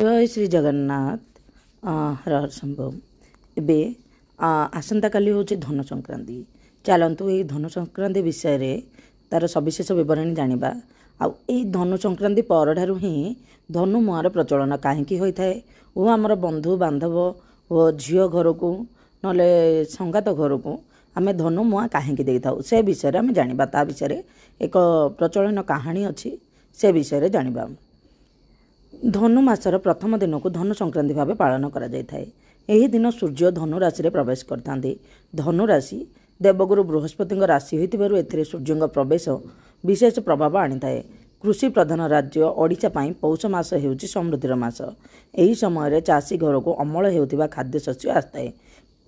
जय श्री जगन्नाथ। हर हर शंभु। एबे आसंता काली हूँ धनु संक्रांति। चलतु ये धनु संक्रांति विषय रे तार सविशेष बरणी जानिबा। आई धनु संक्रांति परठारु ही धनु मुआर प्रचलन कहीं होता है वो आमर बंधु बांधव ओ झील घर को नले संगात घर को आम धनु मुआ कहीं दे था से विषय आम जाना ता विषय एक प्रचलन कहानी अच्छी से विषय जानिबा। धनु मासर प्रथम दिन को धनु संक्रांति भाव पालन करा जाय थाए। एही दिन सूर्य धनु राशि रे प्रवेश करथांती। धनु राशि देवगुरु बृहस्पति राशि होइतिबारु एथिरे सूर्यंग प्रवेश विशेष प्रभाव आनिथाए। कृषि प्रधान राज्य ओडिशा पाई पौष मास हेउची समृद्धिर मास। एही समय चाषी घर को अमल हेउथिबा खाद्य शस्य आस्ताए।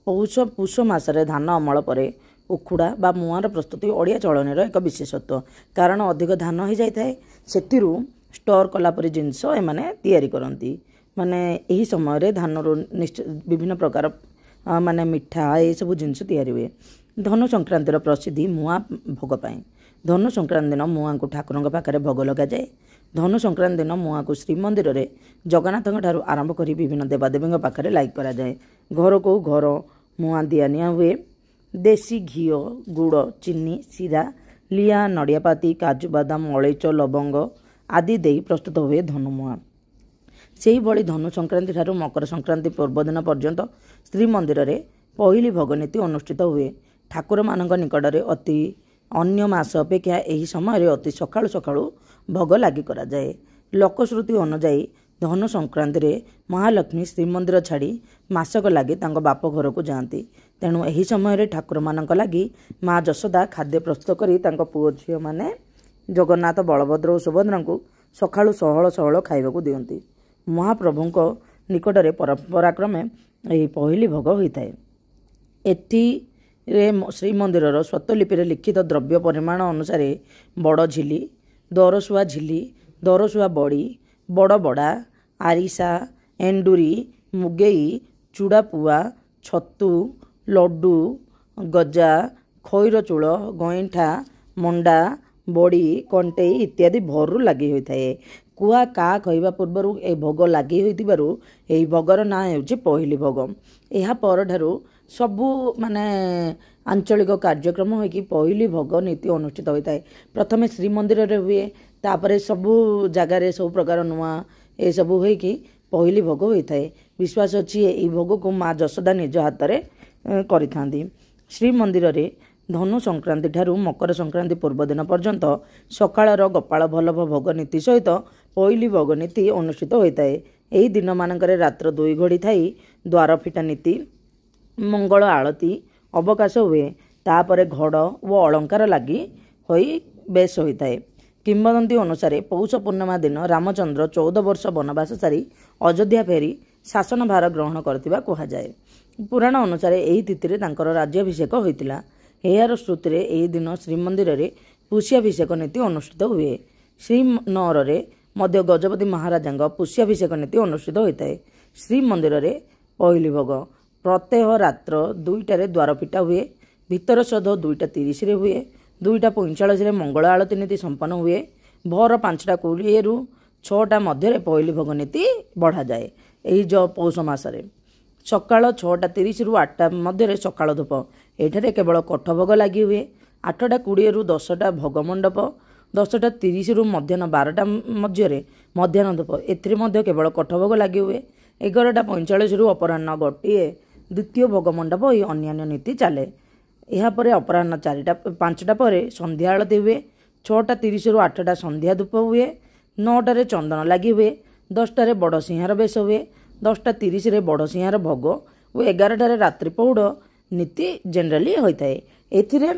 पुष मासरे धान अमल परे उखुड़ा बा मुआर प्रस्तुति ओडिया चलनेर एक विशेषत्व। कारण अधिक धान हो जाए सेतिरु स्टोर कलापरी जिनस एमाने तैयारी करती। माने यही समय धान विभिन्न प्रकार माने मिठा ये सब जिनस तैयारी हुए। धनु संक्रांतिर प्रसिद्धि मुआ भोग पाए। धनु संक्रांति दिन मुआ को ठाकुर पाखे भोग लग जाए। धनु संक्रांति दिन मुआ को श्रीमंदिर में जगन्नाथ ठारू आरंभ कर विभिन्न देवादेवी पाखे लाइक करा जाए। घर को घर मुआ दिया निया हुए। देशी घी गुड़ चीनी सीरा लिया नड़ियापाती काजू बादाम अलैच लवंग आदि दे प्रस्तुत हुए धनु मुआ। से भली धनु संक्रांति ठारू मकर संक्रांति पूर्वदिन पर्यंत श्रीमंदिर में पहली भोग नीति अनुष्ठित हुए। ठाकुर मानक निकट में अति अन्य मास अपेक्षा यही समय अति सकाळु सकाळु भोग लगी करा जाए। लोकश्रुति अनुजाई धनु संक्रांति रे महालक्ष्मी श्रीमंदिर छाड़ी मासक लगी बाप घर को जाती। तेणु यही समय ठाकुर मानक लगी माँ जशोदा खाद्य प्रस्तुत करी पुओ झील माने जगन्नाथ बलभद्र और सुभद्रा को सकाळु सहल सहल खाइबा दियंती। महाप्रभु निकट में परंपराक्रमे यही पहली भोग होता है। एथि श्रीमंदिर स्वतलिपि लिखित द्रव्य परिमाण अनुसार बड़ झिली दरसुआ झिली दरसुआ बड़ी बड़ बड़ा आरिसा एंडुरी मुगेई चूड़ापुआ छतु लड्डू गजा खईर चूल गईठा मंडा बड़ी कंटे इत्यादि भरू लगी होता है। कुआ का कहवा पूर्वर ए भोग लगी होई भोगर ना हो पहली भोग। यह परठारु सबू माने आंचलिक कार्यक्रम हो कि पहली भोग नीति अनुष्ठित होता है। प्रथमे श्रीमंदिर रे हुए तापरे सबू जगार सब प्रकार नुआ ए सबू हो कि पहली भोग होता है। विश्वास अच्छी ये भोग को माँ जशोदा निज हाथ में करिथांती। श्रीमंदिर रे धनु संक्रांति ठारू मकर संक्रांति पूर्वदिन पर्यंत सकाळर गोपाल वल्लभ भोग नीति सहित पहली भोग नीति अनुष्ठित होता है। यही दिन मानकरे रात्र 2 घड़ी थाई द्वार फिटा नीति मंगल आलती अवकाश हुए। तापरे घड़ व अलंकार लगी होई बेश होता है। किंवदंती अनुसार पौष पूर्णिमा दिन रामचंद्र 14 वर्ष वनवास सारी अयोध्या फेरी शासन भार ग्रहण करथिबा कहा जाए। पुराण अनुसार यही तिथि तांकर राज्याभिषेक होइतिला। यार श्रुति रे यही दिन श्रीमंदिर में पुष्याभिषेक नीति अनुष्ठित हुए। श्रीनगर रे मध्य गजपति महाराजा पुष्याभिषेक नीति अनुष्ठित होता है। श्रीमंदिर में पहली भोग प्रत्यह रात्र 2टार द्वार फिटा हुए। भितर सध 2:30 हुए। 2:45 मंगल आलती नीति संपन्न हुए। भोर 5:20 रु 6टा मध्य पहली भोग नीति बढ़ा जाए। यही जो पौष मसरे सकाळ 6:30 रु 8टा मध्य सकाळ धूप एठारे केवल कठ भोग लगी हुए। 8:20 रु 10टा भोग मंडप 10:30 रु मध्याह्न 12टा मध्य मध्याह्न धूप एथिरे केवल कठ भोग लगी हुए। 11:45 रु अपराह्न 1 द्वितीय भोग मंडप ये अन्यान्य नीति चले। यापर अपराह्न 5टा पर संध्या आलती हुए। 6:30 रु 8टा संध्या धूप हुए। 9टारे चंदन लगी हुए। 10टारे बड़ सिंहार बेश हुए। 10:30 रे बड़ सिंहार भोग और 11टारे रात्रि पौड़ नीति जेनराली होता है। एथिरे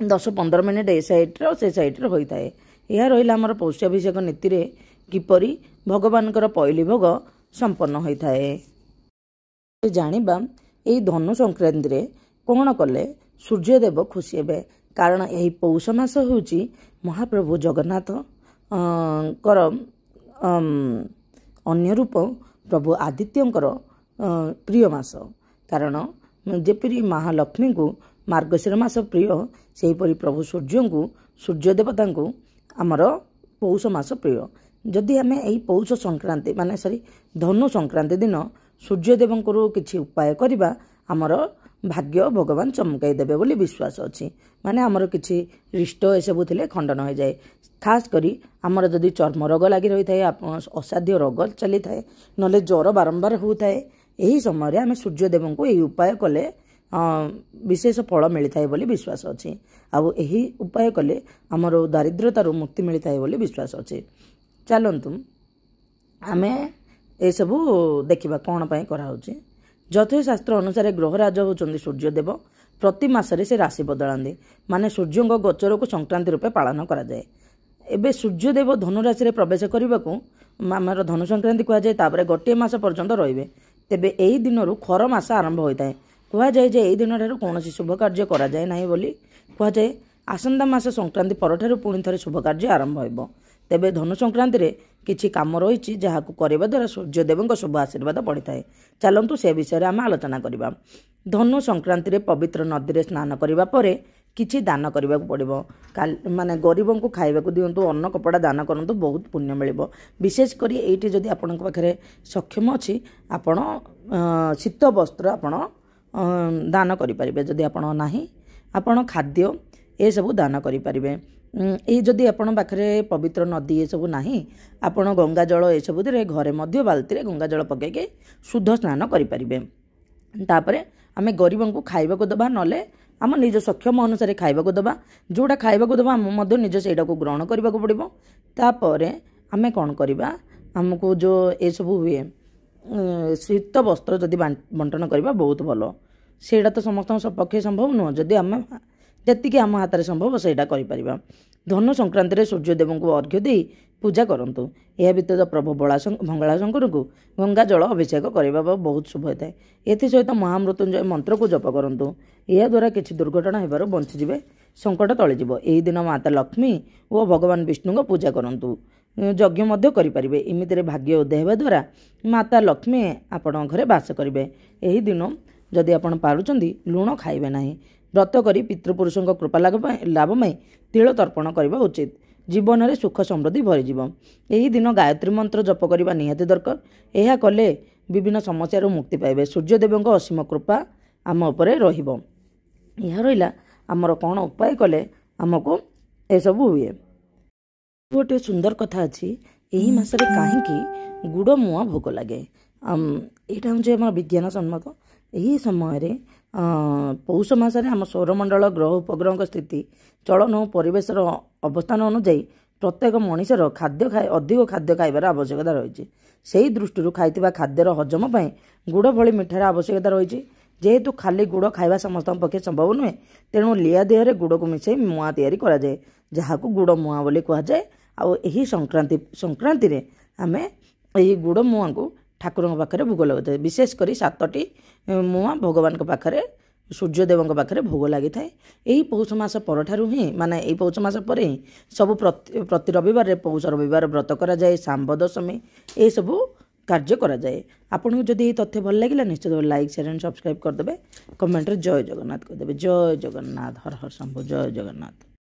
10-15 मिनिट ए साइड्र से साइड्रे होता है। यह रहा आमर पौष्याभिषेक नीति रे किपरि भगवानकर पहली भोग संपन्न होता है। जानिबा एई धनु संक्रांति रे कौन कले सूर्यदेव खुशी हेबे। कारण यही पौष मास होउची महाप्रभु जगन्नाथ कर अन्य रूप प्रभु आदित्यंकर प्रिय मास। कारण जेपरी महालक्ष्मी को मार्गशीर मास प्रिय सेहीपरि प्रभु सूर्य को सूर्य देवता को आमर पौष मास प्रिय। जदि आम यही पौष संक्रांति माने सरी धनु संक्रांति दिन सूर्यदेवंकु किछि उपाय करवा आमर भाग्य भगवान चमकाई देबे बोली विश्वास अच्छी माने आमर किछि रिष्ट एसबू थे खंडन हो जाए खास करी आमर जदि चर्म रोग लगी रही है असाध्य रोग चली थाए नले ज्वर बारंबार होता है यही समय आम सूर्यदेव को यही उपाय कले विशेष फल मिलता है बोली विश्वास अच्छी आउ यही उपाय कले आमर दारिद्रतार मुक्ति मिलता है बोली विश्वास अच्छी चलतु आम ये सबू देखा कौन पाई कराऊँ ज्योतिषशास्त्र अनुसार ग्रहराज होचंदी सूर्यदेव प्रति मासरे से राशि बदलांती माने सूर्यों गोचर को संक्रांति रूपे पालन करा जाए एबे सूर्यदेव धनुराशि रे प्रवेश करने को आमर धनु संक्रांति कहुए तापर गोटे मास पर्यंत रे तेबे यही दिन खर मास आरंभ होता है कहुए जे यही दिन कौन शुभ कार्य करा जाए नहीं बोली कहुए आसंता मास संक्रांति पर पुणी थे शुभ कार्य आरंभ हो तेबे धनु संक्रांति रे किछि काम रही जहाँ करने द्वारा सूर्यदेव शुभ आशीर्वाद पड़ता है चलतु से विषय में आम आलोचना करवा धनु संक्रांति रे पवित्र नदी रे स्नान करने पर किछि दान करने को पड़ो माने गरीबों को खाइबा दिंतु अन्न कपड़ा दान करूँ बहुत पुण्य मिल विशेषकर ये जदि आपण पाखे सक्षम अच्छी आपण शीत वस्त्र आपण दान करें जदि आपण नाही आपण खाद्य ये सब दान करें ये जदि आपण पाखे पवित्र नदी ये सब नाही आपण गंगा जल ये सब घरे मध्य बाल्टी गंगा जल पकईके शुद्ध स्नान करें तापर आम गरीबों को खाइबा दबा नले आम निज सक्षम अनुसार खाइबा दबा जोटा खाइबा दबा आम निज से ग्रहण करने को पड़ो तापर आम कौन करवा आमको जो ये सब हुए शीत वस्त्र जदि बंटन करवा बहुत भल सेटा तो समस्त सपक्षे संभव नुह जदि आम जी आम हाथ में संभव से कर धनु संक्रांति सूर्यदेव को अर्घ्य दे पूजा करंतु यह व्यतीत प्रभु भंगलाशंकर को गंगा जल अभिषेक करने बहुत शुभ होता है एसत महामृत्युंजय मंत्र को जप करंतु यह द्वारा किसी दुर्घटना होबार बंचीजे संकट टलिज यही दिन माता लक्ष्मी और भगवान विष्णु को पूजा करंतु यज्ञ मध्य करें इमिति भाग्य उदय होगा द्वारा माता लक्ष्मी आपण घरे बास करेंगे यही दिन जदि आपण पारुचंदी लुण खाइबे नाही व्रत करी पितृपुरुषों कृपा लाभ में तिल तर्पण करने उचित जीवन में सुख समृद्धि भरीज यही दिन गायत्री मंत्र जप करने निहाती दरकार यह कले विभिन्न समस्या मुक्ति पाइबे सूर्यदेव असीम कृपा आम उपरे रहिबो यह रहिला आमर कौन उपाय कले आमको एसबू हुए गोटे सुंदर कथा अच्छी यही मसरे कहीं गुड़ मुआ भोग लगे यहाँ हूँ आम विज्ञान सम्मत यही समय पौष मसरे आम सौरमंडल ग्रह उपग्रह स्थिति चलन और परिवेशर अवस्थान अनुजाई प्रत्येक मनीषर खाद्य अधिक खाद्य खाइबार आवश्यकता रही से दृष्टि खाई खाद्यर हजम पर गुड़ भली मिठार आवश्यकता रही जेहेतु खाली गुड़ खाइबा समस्त पक्षे संभव नुहे तेणु लिया देहरे गुड़ को मिसई मुआ तैयारी करा जाए जहाँ को गुड़ मुआ बोली कहुए आई संक्रांति रे आमे यही गुड़ मुआ को ठाकुर पाखे भोग लगे विशेषकर 7टी मुआ भगवान पाखे सूर्यदेव पाखे भोग लगी था यही पौष मास पर ही माने यही पौष मास पर ही सब प्रति रविवार पौष रविवार व्रत करा जाए सांब दशमी ये सब कार्य करा जाए आपको जदि ये तथ्य भल लगे निश्चित लाइक शेयर एंड सब्सक्राइब करदे कमेंट जय जगन्नाथ करदे जय जगन्नाथ हर हर शंभु जय जगन्नाथ।